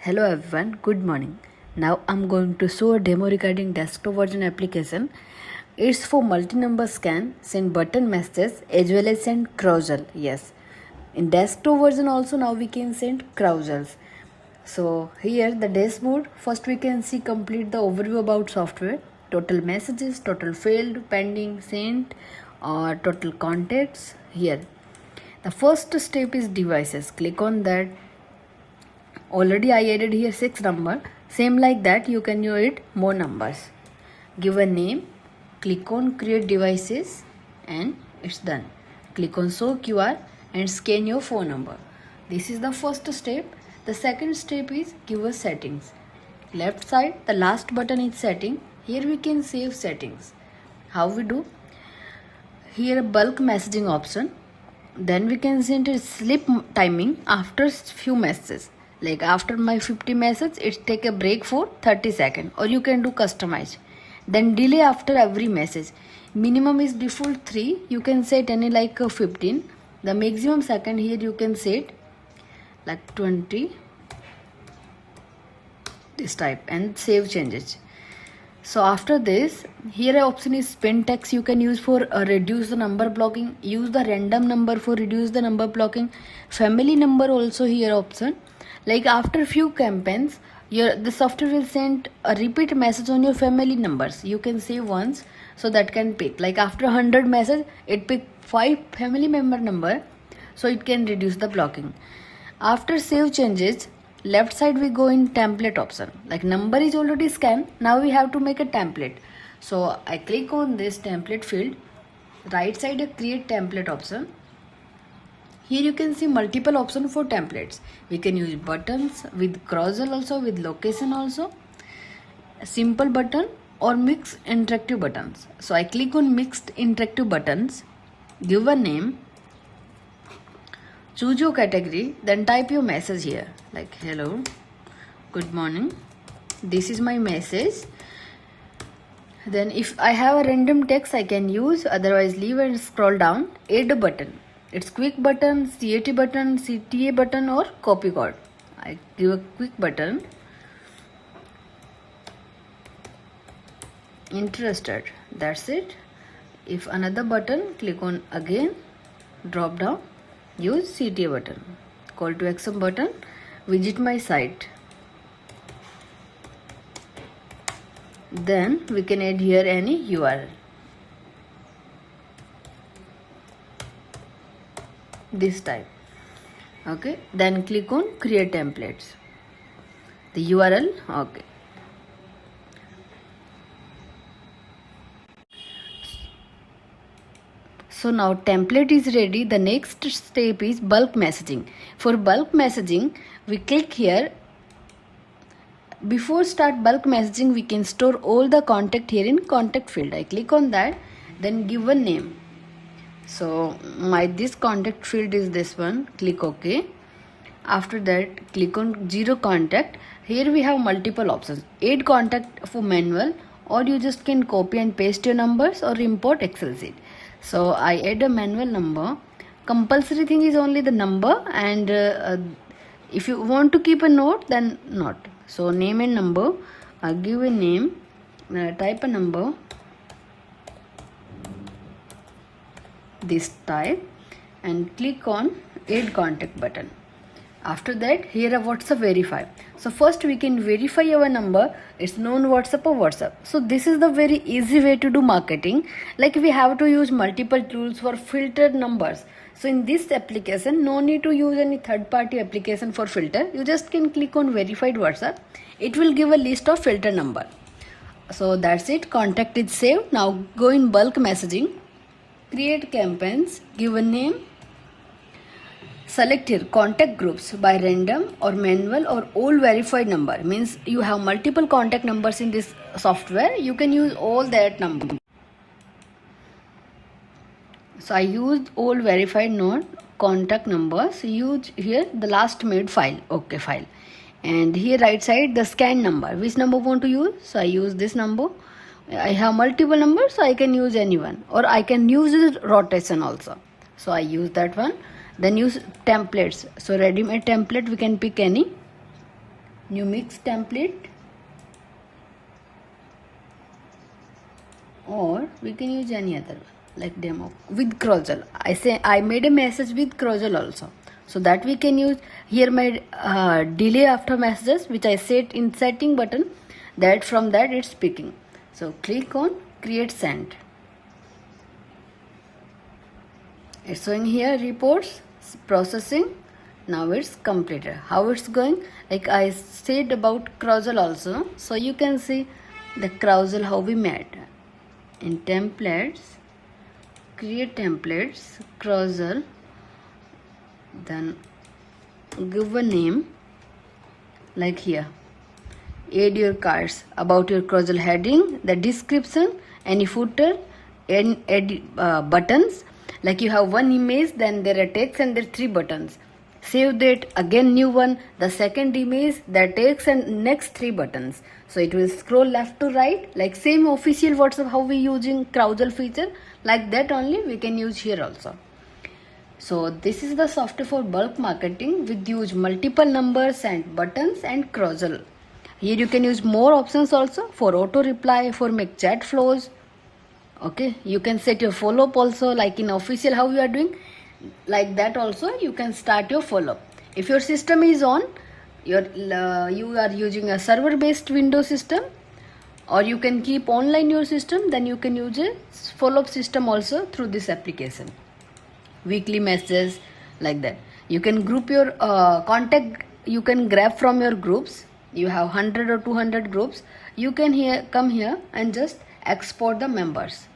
Hello everyone, good morning. Now I'm going to show a demo regarding desktop version application. It's for multi-number scan, send button messages as well as send carousel. Yes, in desktop version also now we can send carousels. So here the dashboard, first we can see complete the overview about software, total messages, total failed, pending, sent, or total contacts here. The first step is devices. Click on that. Already I added here 6 number. Same like that you can add more numbers. Give a name, click on create devices and it's done. Click on show QR and scan your phone number. This is the first step. The second step is give us settings. Left side the last button is setting. Here we can save settings. How we do? Here a bulk messaging option. Then we can send a sleep timing after few messages. Like after my 50 message, it take a break for 30 seconds, or you can do customize. Then delay after every message. Minimum is default 3. You can set any like 15. The maximum second here you can set like 20. This type and save changes. So after this, here an option is spin text you can use for reduce the number blocking. Use the random number for reduce the number blocking. Family number also here option. Like after few campaigns, the software will send a repeat message on your family numbers. You can save once, so that can pick. Like after 100 message, it pick 5 family member number, so it can reduce the blocking. After save changes, left side we go in template option. Like number is already scanned. Now we have to make a template. So I click on this template field. Right side a create template option. Here you can see multiple options for templates. We can use buttons with carousel also, with location also, a simple button or mixed interactive buttons. So I click on mixed interactive buttons, give a name, choose your category, then type your message here like hello, good morning, this is my message. Then if I have a random text I can use, otherwise leave and scroll down, add a button. It's quick button, CAT button, CTA button or copy code. I give a quick button. Interested. That's it. If another button, click on again, drop down, use CTA button. Call to action button, visit my site. Then we can add here any URL. This type. Okay, then click on create templates. The URL, okay. So now template is ready. The next step is bulk messaging. For bulk messaging, we click here. Before start bulk messaging, we can store all the contact here in contact field. I click on that, then give a name. So this contact field is this one. Click OK. After that, click on zero contact. Here we have multiple options. Add contact for manual, or you just can copy and paste your numbers or import Excel sheet. So I add a manual number. Compulsory thing is only the number, and if you want to keep a note, then not. So name and number. I'll give a name. Type a number. This type and click on add contact button. After that, here are WhatsApp verify. So first we can verify our number. It's known WhatsApp or WhatsApp. So this is the very easy way to do marketing. Like we have to use multiple tools for filtered numbers. So in this application, no need to use any third-party application for filter. You just can click on verified WhatsApp. It will give a list of filter number. So that's it. Contact is saved. Now go in bulk messaging. Create campaigns, give a name, select here contact groups by random or manual or all verified number. Means you have multiple contact numbers in this software, you can use all that number. So I used all verified node contact numbers. Use here the last made file, okay file. And here right side the scan number, which number want to use. So I use this number. I have multiple numbers, so I can use any one, or I can use rotation also. So I use that one. Then use templates. So ready-made template we can pick any. new mix template, or we can use any other like demo with Crossal. I made a message with Crossal also, so that we can use here my delay after messages which I set in setting button, that from that it's picking. So click on create send. It's showing here reports processing. Now it's completed. How it's going, like I said about Crossal also, so you can see the Crossal how we made in templates, create templates, Crossal, then give a name like here, add your cards, about your Crossal heading, the description, any footer, and add buttons. Like you have one image, then there are text and there are 3 buttons. Save that, again new one, the second image, the text and next 3 buttons. So it will scroll left to right, like same official WhatsApp how we using Crossal feature, like that only we can use here also. So this is the software for bulk marketing with use multiple numbers and buttons and Crossal. Here you can use more options also for auto reply, for make chat flows. Okay, you can set your follow-up also, like in official how you are doing, like that also you can start your follow-up. If your system is on, you are using a server-based Windows system, or you can keep online your system, then you can use a follow-up system also through this application. Weekly messages, like that. You can group your contact, you can grab from your groups. You have 100 or 200 groups, you can come here and just export the members.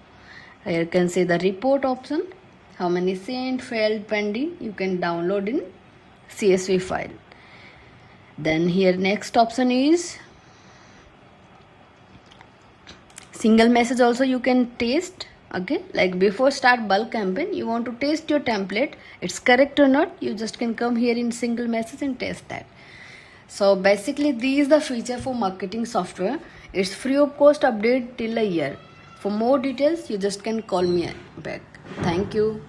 Here you can see the report option, how many sent, failed, pending, you can download in CSV file. Then here next option is single message also you can test. Okay, like before start bulk campaign, you want to test your template, it's correct or not, you just can come here in single message and test that. So basically this is the feature for marketing software. It's free of cost, update till a year. For more details you just can call me back. Thank you.